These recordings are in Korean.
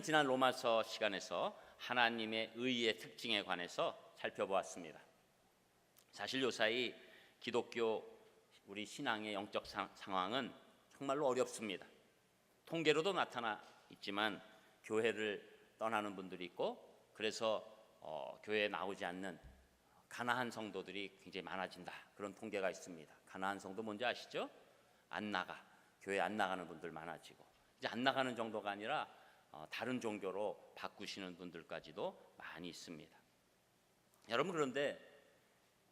우리는 지난 로마서 시간에서 하나님의 의의 특징에 관해서 살펴보았습니다. 사실 요사이 기독교 우리 신앙의 영적 상황은 정말로 어렵습니다. 통계로도 나타나 있지만 교회를 떠나는 분들이 있고, 그래서 교회에 나오지 않는 가나안 성도들이 굉장히 많아진다, 그런 통계가 있습니다. 가나안 성도 뭔지 아시죠? 교회 안 나가는 분들 많아지고, 이제 안 나가는 정도가 아니라 다른 종교로 바꾸시는 분들까지도 많이 있습니다. 여러분, 그런데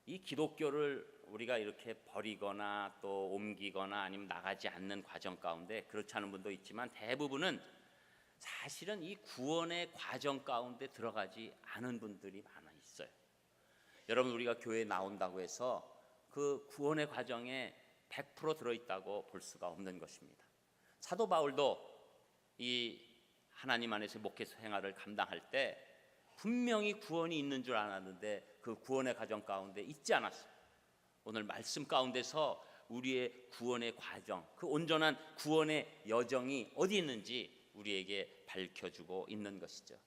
이 기독교를 우리가 이렇게 버리거나 또 옮기거나 아니면 나가지 않는 과정 가운데 그렇지 않은 분도 있지만, 대부분은 사실은 이 구원의 과정 가운데 들어가지 않은 분들이 많아 있어요. 여러분, 우리가 교회에 나온다고 해서 그 구원의 과정에 100% 들어있다고 볼 수가 없는 것입니다. 사도 바울도 이 하나님 안에서 목회 생활을 감당할 때 분명히 구원이 있는 줄 알았는데 그 구원의 과정 가운데 있지 않았어요. 오늘 말씀 가운데서 우리의 구원의 과정, 그 온전한 구원의 여정이 어디 있는지 우리에게 밝혀주고 있는 것이죠.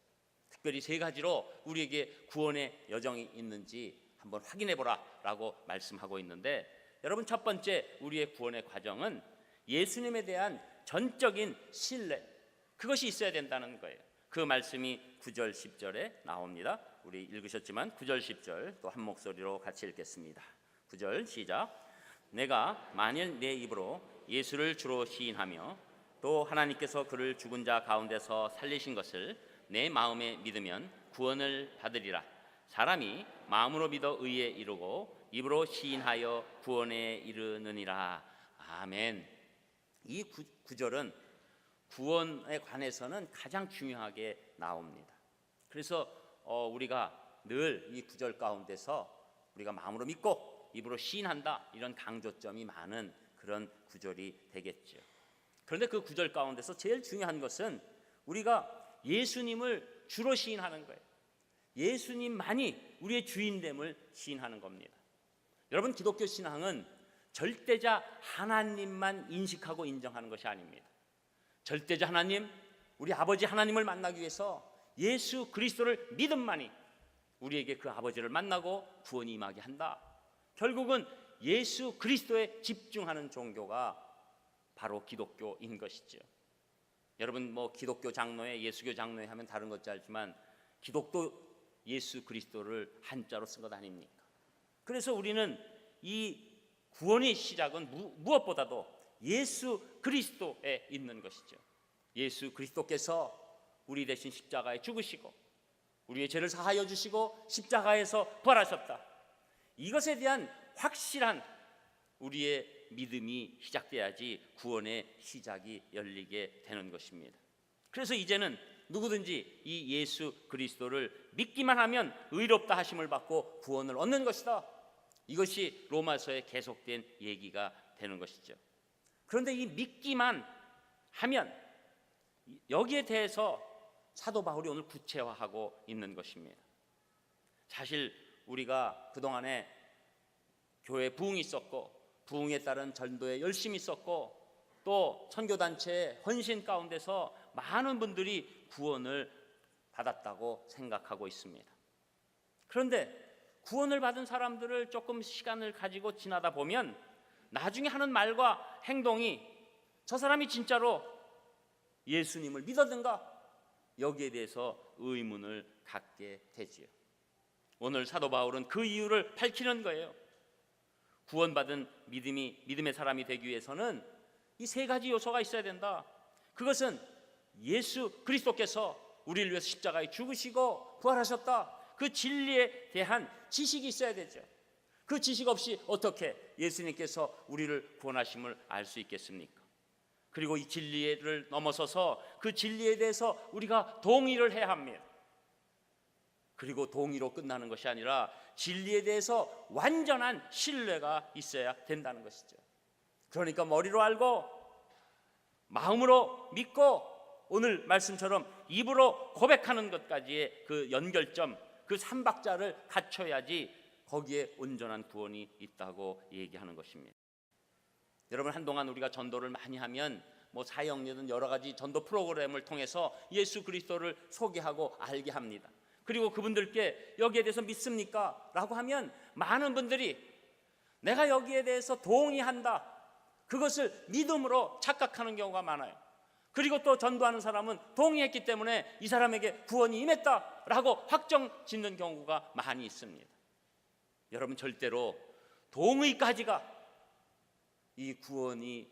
특별히 세 가지로 우리에게 구원의 여정이 있는지 한번 확인해 보라 라고 말씀하고 있는데, 여러분, 첫 번째 우리의 구원의 과정은 예수님에 대한 전적인 신뢰, 그것이 있어야 된다는 거예요. 그 말씀이 9절 10절에 나옵니다. 우리 읽으셨지만 9절 10절 또 한 목소리로 같이 읽겠습니다. 9절 시작. 내가 만일 내 입으로 예수를 주로 시인하며 또 하나님께서 그를 죽은 자 가운데서 살리신 것을 내 마음에 믿으면 구원을 받으리라. 사람이 마음으로 믿어 의에 이르고 입으로 시인하여 구원에 이르느니라. 아멘. 이 구절은 구원에 관해서는 가장 중요하게 나옵니다. 그래서 우리가 늘 이 구절 가운데서 우리가 마음으로 믿고 입으로 시인한다, 이런 강조점이 많은 그런 구절이 되겠죠. 그런데 그 구절 가운데서 제일 중요한 것은 우리가 예수님을 주로 시인하는 거예요. 예수님만이 우리의 주인됨을 시인하는 겁니다. 여러분, 기독교 신앙은 절대자 하나님만 인식하고 인정하는 것이 아닙니다. 절대자 하나님, 우리 아버지 하나님을 만나기 위해서 예수 그리스도를 믿음만이 우리에게 그 아버지를 만나고 구원이 임하게 한다. 결국은 예수 그리스도에 집중하는 종교가 바로 기독교인 것이죠. 여러분, 기독교 장로회, 예수교 장로회 하면 다른 것지 알지만 기독도 예수 그리스도를 한자로 쓴 것 아닙니까? 그래서 우리는 이 구원의 시작은 무엇보다도 예수 그리스도에 있는 것이죠. 예수 그리스도께서 우리 대신 십자가에 죽으시고 우리의 죄를 사하여 주시고 십자가에서 부활하셨다. 이것에 대한 확실한 우리의 믿음이 시작돼야지 구원의 시작이 열리게 되는 것입니다. 그래서 이제는 누구든지 이 예수 그리스도를 믿기만 하면 의롭다 하심을 받고 구원을 얻는 것이다. 이것이 로마서에 계속된 얘기가 되는 것이죠. 그런데 이 믿기만 하면, 여기에 대해서 사도 바울이 오늘 구체화하고 있는 것입니다. 사실 우리가 그동안에 교회 부흥이 있었고 부흥에 따른 전도에 열심히 있었고 또 선교단체의 헌신 가운데서 많은 분들이 구원을 받았다고 생각하고 있습니다. 그런데 구원을 받은 사람들을 조금 시간을 가지고 지나다 보면 나중에 하는 말과 행동이 저 사람이 진짜로 예수님을 믿었는가? 여기에 대해서 의문을 갖게 되지요. 오늘 사도 바울은 그 이유를 밝히는 거예요. 구원받은 믿음의 사람이 되기 위해서는 이 세 가지 요소가 있어야 된다. 그것은 예수 그리스도께서 우리를 위해서 십자가에 죽으시고 부활하셨다. 그 진리에 대한 지식이 있어야 되죠. 그 지식 없이 어떻게 예수님께서 우리를 구원하심을 알 수 있겠습니까? 그리고 이 진리를 넘어서서 그 진리에 대해서 우리가 동의를 해야 합니다. 그리고 동의로 끝나는 것이 아니라 진리에 대해서 완전한 신뢰가 있어야 된다는 것이죠. 그러니까 머리로 알고 마음으로 믿고 오늘 말씀처럼 입으로 고백하는 것까지의 그 연결점, 그 삼박자를 갖춰야지 거기에 온전한 구원이 있다고 얘기하는 것입니다. 여러분, 한동안 우리가 전도를 많이 하면 뭐 사역이든 여러 가지 전도 프로그램을 통해서 예수 그리스도를 소개하고 알게 합니다. 그리고 그분들께 여기에 대해서 믿습니까? 라고 하면 많은 분들이 내가 여기에 대해서 동의한다, 그것을 믿음으로 착각하는 경우가 많아요. 그리고 또 전도하는 사람은 동의했기 때문에 이 사람에게 구원이 임했다라고 확정 짓는 경우가 많이 있습니다. 여러분, 절대로 동의까지가 이 구원이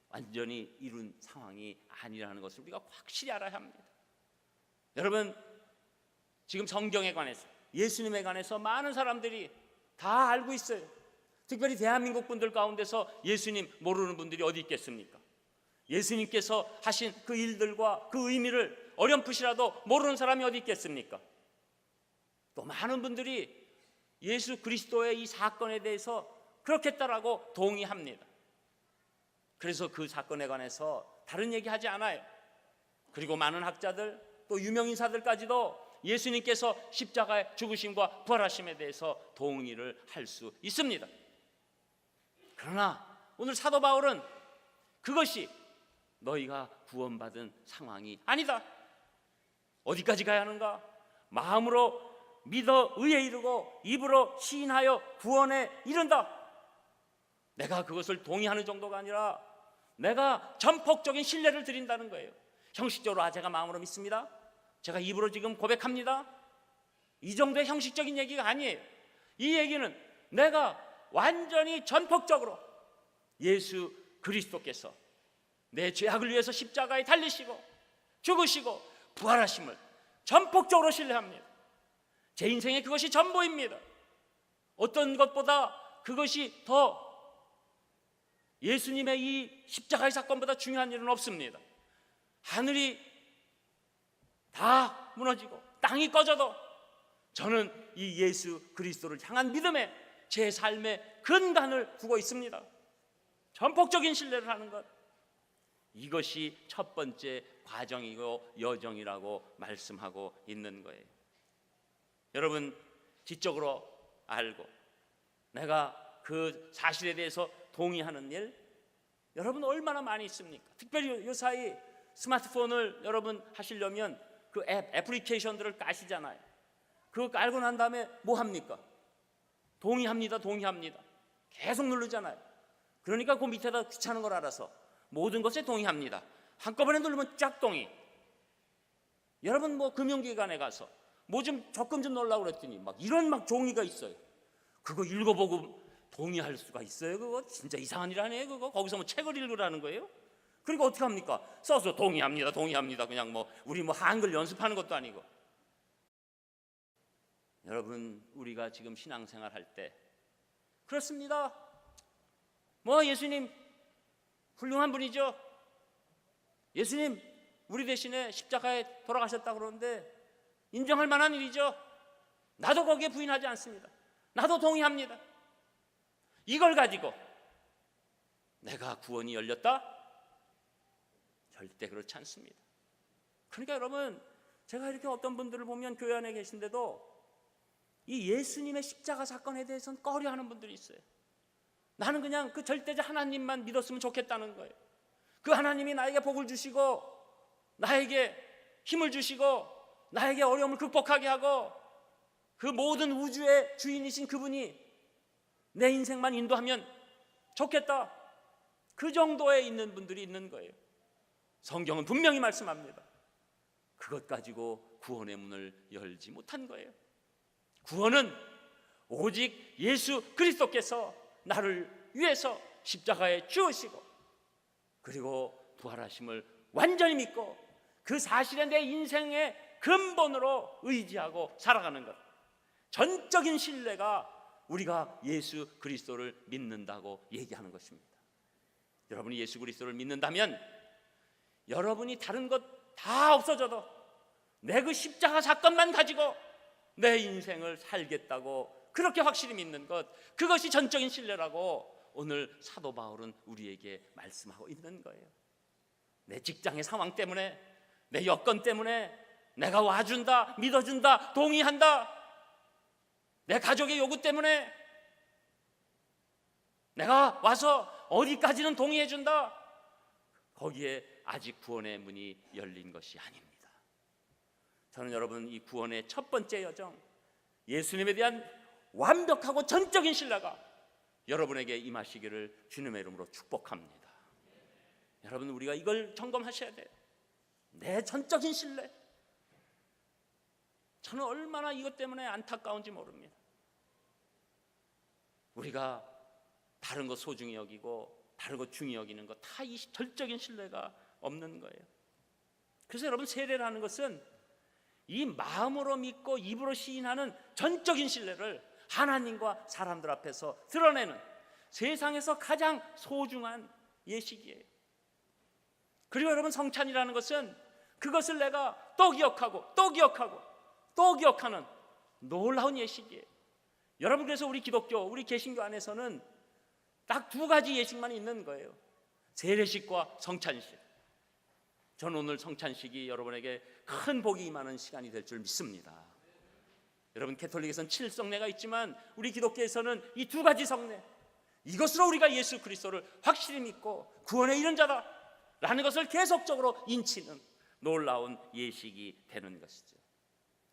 완전히 이룬 상황이 아니라는 것을 우리가 확실히 알아야 합니다. 여러분, 지금 성경에 관해서, 예수님에 관해서 많은 사람들이 다 알고 있어요. 특별히 대한민국 분들 가운데서 예수님 모르는 분들이 어디 있겠습니까? 예수님께서 하신 그 일들과 그 의미를 어렴풋이라도 모르는 사람이 어디 있겠습니까? 또 많은 분들이 예수 그리스도의 이 사건에 대해서 그렇겠다라고 동의합니다. 그래서 그 사건에 관해서 다른 얘기하지 않아요. 그리고 많은 학자들, 또 유명인사들까지도 예수님께서 십자가의 죽으심과 부활하심에 대해서 동의를 할 수 있습니다. 그러나 오늘 사도 바울은 그것이 너희가 구원받은 상황이 아니다. 어디까지 가야 하는가? 마음으로 믿어 의에 이르고 입으로 시인하여 구원에 이른다. 내가 그것을 동의하는 정도가 아니라 내가 전폭적인 신뢰를 드린다는 거예요. 형식적으로 제가 마음으로 믿습니다, 제가 입으로 지금 고백합니다, 이 정도의 형식적인 얘기가 아니에요. 이 얘기는 내가 완전히 전폭적으로 예수 그리스도께서 내 죄악을 위해서 십자가에 달리시고 죽으시고 부활하심을 전폭적으로 신뢰합니다. 제 인생에 그것이 전부입니다. 어떤 것보다 그것이 더 예수님의 이 십자가의 사건보다 중요한 일은 없습니다. 하늘이 다 무너지고 땅이 꺼져도 저는 이 예수 그리스도를 향한 믿음에 제 삶의 근간을 두고 있습니다. 전폭적인 신뢰를 하는 것, 이것이 첫 번째 과정이고 여정이라고 말씀하고 있는 거예요. 여러분, 지적으로 알고 내가 그 사실에 대해서 동의하는 일, 여러분 얼마나 많이 있습니까? 특별히 이 사이 스마트폰을 여러분 하시려면 그 애플리케이션들을 까시잖아요. 그거 깔고 난 다음에 뭐 합니까? 동의합니다, 동의합니다. 계속 누르잖아요. 그러니까 그 밑에다 귀찮은 걸 알아서 모든 것에 동의합니다. 한꺼번에 누르면 쫙 동의. 여러분 뭐 금융기관에 가서 뭐 좀 적금 좀 넣으려고 그랬더니 막 이런 막 종이가 있어요. 그거 읽어보고 동의할 수가 있어요? 그거 진짜 이상한 일 아니에요? 그거 거기서 뭐 책을 읽으라는 거예요? 그러니까 어떻게 합니까? 써서 동의합니다, 동의합니다. 그냥 뭐 우리 뭐 한글 연습하는 것도 아니고. 여러분, 우리가 지금 신앙생활 할 때 그렇습니다. 뭐 예수님 훌륭한 분이죠. 예수님 우리 대신에 십자가에 돌아가셨다 그러는데 인정할 만한 일이죠. 나도 거기에 부인하지 않습니다. 나도 동의합니다. 이걸 가지고 내가 구원이 열렸다? 절대 그렇지 않습니다. 그러니까 여러분, 제가 이렇게 어떤 분들을 보면 교회 안에 계신데도 이 예수님의 십자가 사건에 대해서는 꺼려하는 분들이 있어요. 나는 그냥 그 절대자 하나님만 믿었으면 좋겠다는 거예요. 그 하나님이 나에게 복을 주시고 나에게 힘을 주시고 나에게 어려움을 극복하게 하고 그 모든 우주의 주인이신 그분이 내 인생만 인도하면 좋겠다. 그 정도에 있는 분들이 있는 거예요. 성경은 분명히 말씀합니다. 그것 가지고 구원의 문을 열지 못한 거예요. 구원은 오직 예수 그리스도께서 나를 위해서 십자가에 죽으시고 그리고 부활하심을 완전히 믿고 그 사실에 내 인생의 근본으로 의지하고 살아가는 것, 전적인 신뢰가 우리가 예수 그리스도를 믿는다고 얘기하는 것입니다. 여러분이 예수 그리스도를 믿는다면 여러분이 다른 것 다 없어져도 내 그 십자가 사건만 가지고 내 인생을 살겠다고 그렇게 확실히 믿는 것, 그것이 전적인 신뢰라고 오늘 사도 바울은 우리에게 말씀하고 있는 거예요. 내 직장의 상황 때문에, 내 여건 때문에 내가 와준다, 믿어준다, 동의한다, 내 가족의 요구 때문에 내가 와서 어디까지는 동의해준다, 거기에 아직 구원의 문이 열린 것이 아닙니다. 저는 여러분, 이 구원의 첫 번째 여정, 예수님에 대한 완벽하고 전적인 신뢰가 여러분에게 임하시기를 주님의 이름으로 축복합니다. 여러분, 우리가 이걸 점검하셔야 돼요. 내 전적인 신뢰. 저는 얼마나 이것 때문에 안타까운지 모릅니다. 우리가 다른 거 소중히 여기고 다른 거 중히 여기는 거 다 이 절적인 신뢰가 없는 거예요. 그래서 여러분, 세례라는 것은 이 마음으로 믿고 입으로 시인하는 전적인 신뢰를 하나님과 사람들 앞에서 드러내는 세상에서 가장 소중한 예식이에요. 그리고 여러분, 성찬이라는 것은 그것을 내가 또 기억하고 또 기억하고 또 기억하는 놀라운 예식이에요. 여러분, 그래서 우리 기독교, 우리 개신교 안에서는 딱 두 가지 예식만 있는 거예요. 세례식과 성찬식. 저는 오늘 성찬식이 여러분에게 큰 복이 임하는 시간이 될 줄 믿습니다. 여러분, 캐톨릭에서는 7성례가 있지만 우리 기독교에서는 이 두 가지 성례, 이것으로 우리가 예수 그리스도를 확실히 믿고 구원에 이른 자다라는 것을 계속적으로 인치는 놀라운 예식이 되는 것이죠.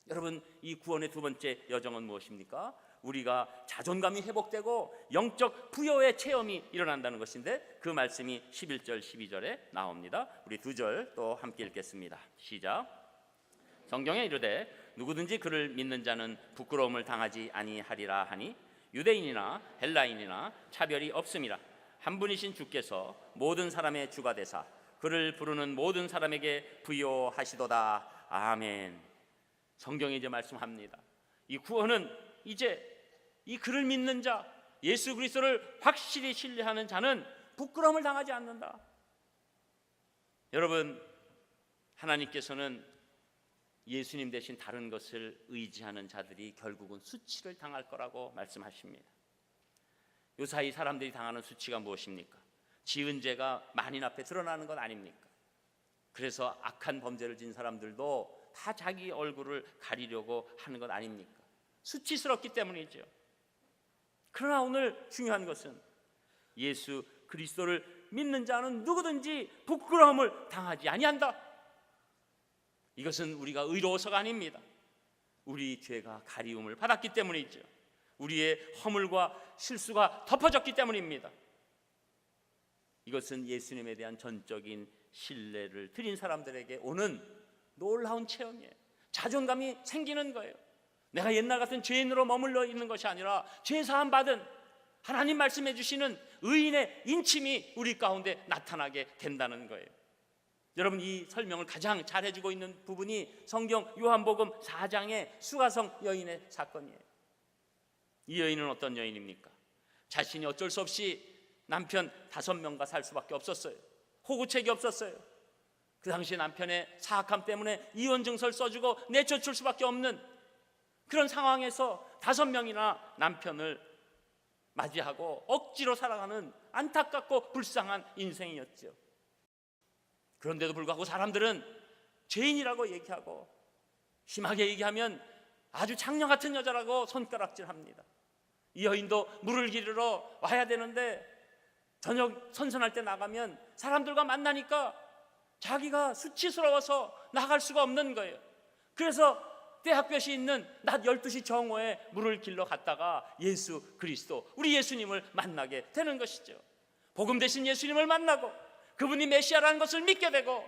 여러분, 이 구원의 두 번째 여정은 무엇입니까? 우리가 자존감이 회복되고 영적 부여의 체험이 일어난다는 것인데, 그 말씀이 11절 12절에 나옵니다. 우리 두 절 또 함께 읽겠습니다. 시작. 성경에 이르되 누구든지 그를 믿는 자는 부끄러움을 당하지 아니하리라 하니 유대인이나 헬라인이나 차별이 없음이라. 한 분이신 주께서 모든 사람의 주가 되사 그를 부르는 모든 사람에게 부여하시도다. 아멘. 성경이 이제 말씀합니다. 이 구원은 이제 이 그를 믿는 자, 예수 그리스도를 확실히 신뢰하는 자는 부끄러움을 당하지 않는다. 여러분, 하나님께서는 예수님 대신 다른 것을 의지하는 자들이 결국은 수치를 당할 거라고 말씀하십니다. 요사이 사람들이 당하는 수치가 무엇입니까? 지은 죄가 만인 앞에 드러나는 것 아닙니까? 그래서 악한 범죄를 지은 사람들도 다 자기 얼굴을 가리려고 하는 것 아닙니까? 수치스럽기 때문이죠. 그러나 오늘 중요한 것은 예수 그리스도를 믿는 자는 누구든지 부끄러움을 당하지 아니한다. 이것은 우리가 의로워서가 아닙니다. 우리 죄가 가리움을 받았기 때문이죠. 우리의 허물과 실수가 덮어졌기 때문입니다. 이것은 예수님에 대한 전적인 신뢰를 드린 사람들에게 오는 놀라운 체험이에요. 자존감이 생기는 거예요. 내가 옛날 같은 죄인으로 머물러 있는 것이 아니라 죄사함 받은 하나님 말씀해 주시는 의인의 인침이 우리 가운데 나타나게 된다는 거예요. 여러분, 이 설명을 가장 잘 해주고 있는 부분이 성경 요한복음 4장의 수가성 여인의 사건이에요. 이 여인은 어떤 여인입니까? 자신이 어쩔 수 없이 남편 5명과 살 수밖에 없었어요. 호구책이 없었어요. 그 당시 남편의 사악함 때문에 이혼 증서를 써주고 내쫓을 수밖에 없는 그런 상황에서 5명이나 남편을 맞이하고 억지로 살아가는 안타깝고 불쌍한 인생이었죠. 그런데도 불구하고 사람들은 죄인이라고 얘기하고 심하게 얘기하면 아주 창녀 같은 여자라고 손가락질합니다. 이 여인도 물을 기르러 와야 되는데 저녁 선선할 때 나가면 사람들과 만나니까 자기가 수치스러워서 나갈 수가 없는 거예요. 그래서 때학볕이 있는 낮 12시 정오에 물을 길러 갔다가 예수 그리스도, 우리 예수님을 만나게 되는 것이죠. 복음 대신 예수님을 만나고 그분이 메시아라는 것을 믿게 되고,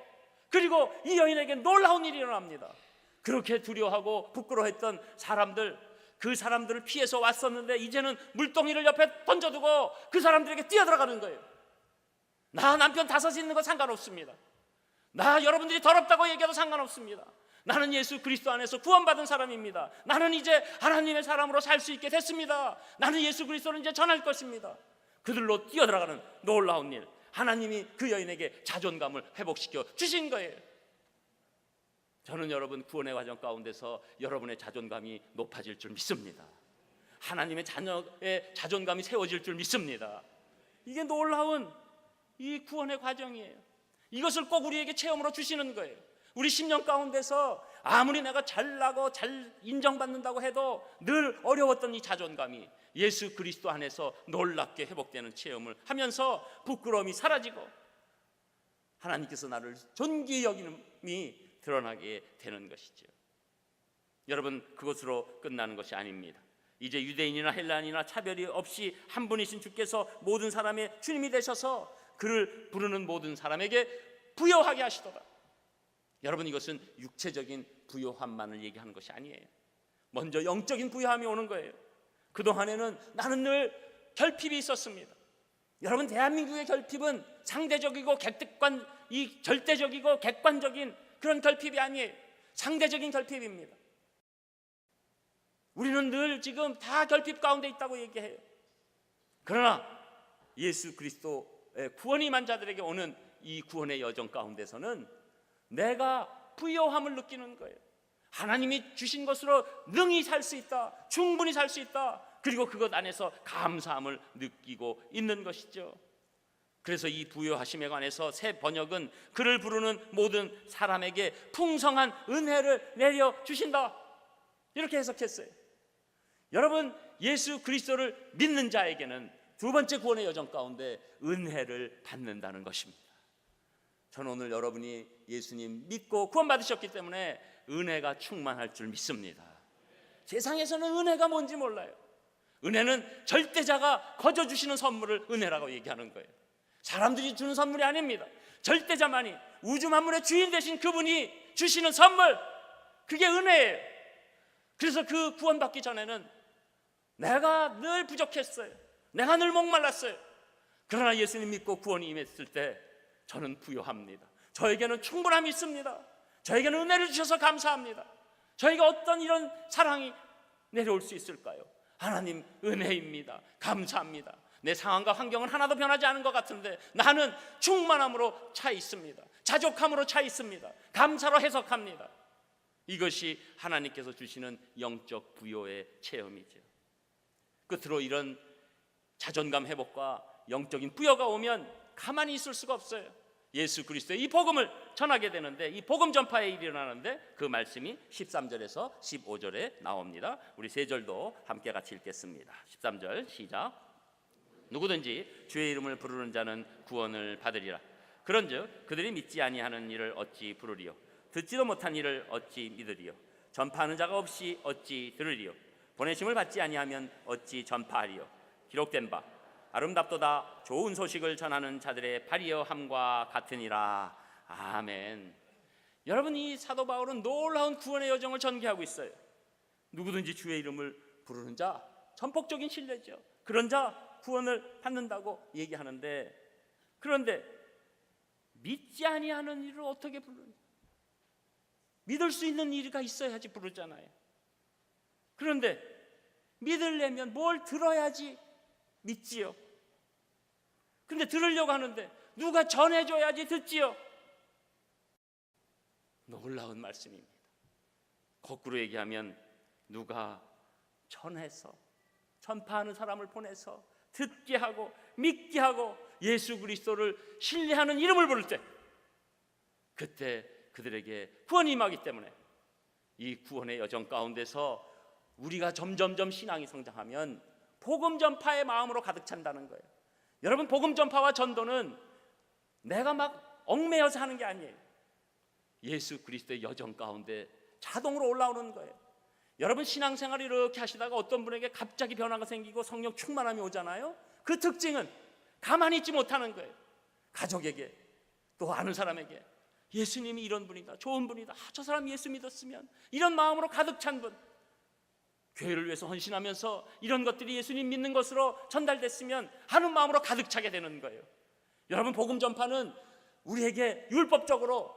그리고 이 여인에게 놀라운 일이 일어납니다. 그렇게 두려워하고 부끄러워했던 사람들, 그 사람들을 피해서 왔었는데 이제는 물동이를 옆에 던져두고 그 사람들에게 뛰어들어가는 거예요. 나 남편 5 있는 거 상관없습니다. 나 여러분들이 더럽다고 얘기해도 상관없습니다. 나는 예수 그리스도 안에서 구원받은 사람입니다. 나는 이제 하나님의 사람으로 살 수 있게 됐습니다. 나는 예수 그리스도를 이제 전할 것입니다. 그들로 뛰어들어가는 놀라운 일, 하나님이 그 여인에게 자존감을 회복시켜 주신 거예요. 저는 여러분, 구원의 과정 가운데서 여러분의 자존감이 높아질 줄 믿습니다. 하나님의 자녀의 자존감이 세워질 줄 믿습니다. 이게 놀라운 이 구원의 과정이에요. 이것을 꼭 우리에게 체험으로 주시는 거예요. 우리 10년 가운데서 아무리 내가 잘나고 잘 인정받는다고 해도 늘 어려웠던 이 자존감이 예수 그리스도 안에서 놀랍게 회복되는 체험을 하면서 부끄러움이 사라지고 하나님께서 나를 존귀히 여기는이 드러나게 되는 것이죠. 여러분, 그것으로 끝나는 것이 아닙니다. 이제 유대인이나 헬라인이나 차별이 없이 한 분이신 주께서 모든 사람의 주님이 되셔서 그를 부르는 모든 사람에게 부요하게 하시도다. 여러분, 이것은 육체적인 부요함만을 얘기하는 것이 아니에요. 먼저 영적인 부요함이 오는 거예요. 그동안에는 나는 늘 결핍이 있었습니다. 여러분, 대한민국의 결핍은 상대적이고 절대적이고 객관적인 그런 결핍이 아니에요. 상대적인 결핍입니다. 우리는 늘 지금 다 결핍 가운데 있다고 얘기해요. 그러나 예수 그리스도의 구원이 임한 자들에게 오는 이 구원의 여정 가운데서는 내가 부요함을 느끼는 거예요. 하나님이 주신 것으로 능히 살 수 있다, 충분히 살 수 있다, 그리고 그것 안에서 감사함을 느끼고 있는 것이죠. 그래서 이 부요하심에 관해서 새 번역은 그를 부르는 모든 사람에게 풍성한 은혜를 내려주신다, 이렇게 해석했어요. 여러분, 예수 그리스도를 믿는 자에게는 두 번째 구원의 여정 가운데 은혜를 받는다는 것입니다. 저는 오늘 여러분이 예수님 믿고 구원받으셨기 때문에 은혜가 충만할 줄 믿습니다. 세상에서는 은혜가 뭔지 몰라요. 은혜는 절대자가 거저 주시는 선물을 은혜라고 얘기하는 거예요. 사람들이 주는 선물이 아닙니다. 절대자만이, 우주 만물의 주인 되신 그분이 주시는 선물, 그게 은혜예요. 그래서 그 구원받기 전에는 내가 늘 부족했어요. 내가 늘 목말랐어요. 그러나 예수님 믿고 구원이 임했을 때 저는 부요합니다. 저에게는 충분함이 있습니다. 저에게는 은혜를 주셔서 감사합니다. 저에게 어떤 이런 사랑이 내려올 수 있을까요? 하나님 은혜입니다. 감사합니다. 내 상황과 환경은 하나도 변하지 않은 것 같은데 나는 충만함으로 차 있습니다. 자족함으로 차 있습니다. 감사로 해석합니다. 이것이 하나님께서 주시는 영적 부요의 체험이죠. 끝으로 이런 자존감 회복과 영적인 부여가 오면 가만히 있을 수가 없어요. 예수 그리스도의 이 복음을 전하게 되는데, 이 복음 전파에 일어나는데 그 말씀이 13절에서 15절에 나옵니다. 우리 세 절도 함께 같이 읽겠습니다. 13절 시작. 누구든지 주의 이름을 부르는 자는 구원을 받으리라. 그런즉 그들이 믿지 아니하는 이를 어찌 부르리요? 듣지도 못한 이를 어찌 믿으리요? 전파하는 자가 없이 어찌 들으리요? 보내심을 받지 아니하면 어찌 전파하리요? 기록된 바 아름답도다 좋은 소식을 전하는 자들의 발이여함과 같으니라. 아멘. 여러분, 이 사도 바울은 놀라운 구원의 여정을 전개하고 있어요. 누구든지 주의 이름을 부르는 자, 전폭적인 신뢰죠. 그런 자 구원을 받는다고 얘기하는데, 그런데 믿지 아니하는 이를 어떻게 부르냐? 믿을 수 있는 일이 있어야지 부르잖아요. 그런데 믿으려면 뭘 들어야지 믿지요. 근데 들으려고 하는데 누가 전해줘야지 듣지요. 놀라운 말씀입니다. 거꾸로 얘기하면 누가 전해서, 전파하는 사람을 보내서 듣게 하고 믿게 하고 예수 그리스도를 신뢰하는 이름을 부를 때, 그때 그들에게 구원이 임하기 때문에 이 구원의 여정 가운데서 우리가 점점점 신앙이 성장하면 복음 전파의 마음으로 가득 찬다는 거예요. 여러분, 복음 전파와 전도는 내가 막 얽매여서 하는 게 아니에요. 예수 그리스도의 여정 가운데 자동으로 올라오는 거예요. 여러분, 신앙생활을 이렇게 하시다가 어떤 분에게 갑자기 변화가 생기고 성령 충만함이 오잖아요. 그 특징은 가만히 있지 못하는 거예요. 가족에게, 또 아는 사람에게 예수님이 이런 분이다, 좋은 분이다, 저 사람 예수 믿었으면, 이런 마음으로 가득 찬 분, 교회를 위해서 헌신하면서 이런 것들이 예수님 믿는 것으로 전달됐으면 하는 마음으로 가득 차게 되는 거예요. 여러분, 복음 전파는 우리에게 율법적으로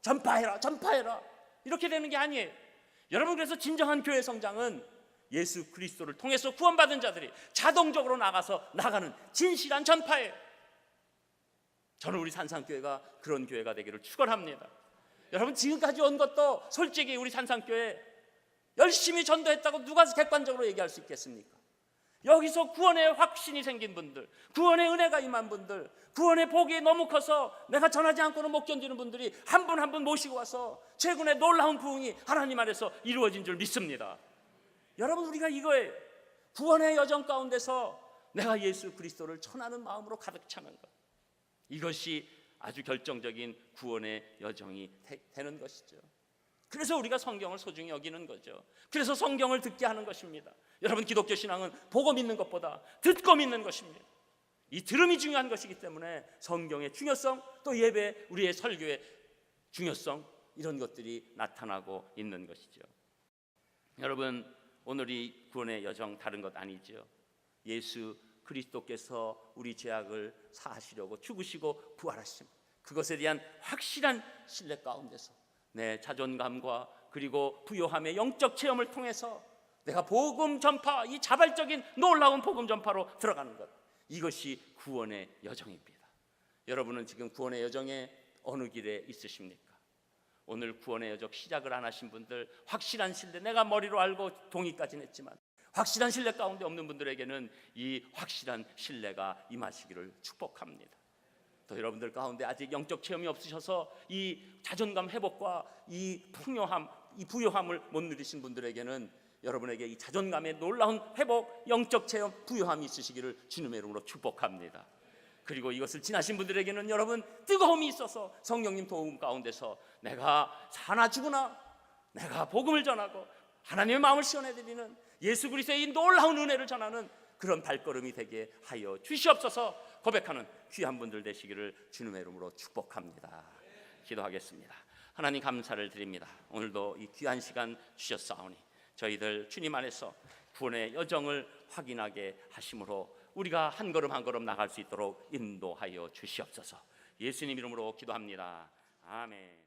전파해라 전파해라 이렇게 되는 게 아니에요. 여러분, 그래서 진정한 교회 성장은 예수 그리스도를 통해서 구원받은 자들이 자동적으로 나가는 진실한 전파예요. 저는 우리 산상교회가 그런 교회가 되기를 축원합니다. 여러분, 지금까지 온 것도 솔직히 우리 산상교회 열심히 전도했다고 누가 객관적으로 얘기할 수 있겠습니까? 여기서 구원의 확신이 생긴 분들, 구원의 은혜가 임한 분들, 구원의 복이 너무 커서 내가 전하지 않고는 못 견디는 분들이 한 분 한 분 모시고 와서 최근에 놀라운 부흥이 하나님 안에서 이루어진 줄 믿습니다. 여러분, 우리가 이거예요. 구원의 여정 가운데서 내가 예수 그리스도를 전하는 마음으로 가득 차는 것, 이것이 아주 결정적인 구원의 여정이 되는 것이죠. 그래서 우리가 성경을 소중히 여기는 거죠. 그래서 성경을 듣게 하는 것입니다. 여러분, 기독교 신앙은 보고 믿는 것보다 듣고 믿는 것입니다. 이 들음이 중요한 것이기 때문에 성경의 중요성, 또 예배, 우리의 설교의 중요성, 이런 것들이 나타나고 있는 것이죠. 여러분, 오늘 이 구원의 여정 다른 것 아니죠. 예수 그리스도께서 우리 죄악을 사하시려고 죽으시고 부활하심, 그것에 대한 확실한 신뢰 가운데서 내 자존감과 그리고 부요함의 영적 체험을 통해서 내가 복음 전파, 이 자발적인 놀라운 복음 전파로 들어가는 것, 이것이 구원의 여정입니다. 여러분은 지금 구원의 여정에 어느 길에 있으십니까? 오늘 구원의 여정 시작을 안 하신 분들, 확실한 신뢰, 내가 머리로 알고 동의까지는 했지만 확실한 신뢰 가운데 없는 분들에게는 이 확실한 신뢰가 임하시기를 축복합니다. 또 여러분들 가운데 아직 영적 체험이 없으셔서 이 자존감 회복과 이 풍요함, 이 부요함을 못 누리신 분들에게는 여러분에게 이 자존감의 놀라운 회복, 영적 체험, 부요함이 있으시기를 주님의 이름으로 축복합니다. 그리고 이것을 지나신 분들에게는 여러분 뜨거움이 있어서 성령님 도움 가운데서 내가 사나 죽으나 내가 복음을 전하고 하나님의 마음을 시원해드리는 예수 그리스도의 이 놀라운 은혜를 전하는 그런 발걸음이 되게 하여 주시옵소서 고백하는 귀한 분들 되시기를 주님의 이름으로 축복합니다. 기도하겠습니다. 하나님, 감사를 드립니다. 오늘도 이 귀한 시간 주셨사오니 저희들 주님 안에서 구원의 여정을 확인하게 하심으로 우리가 한 걸음 한 걸음 나갈 수 있도록 인도하여 주시옵소서. 예수님 이름으로 기도합니다. 아멘.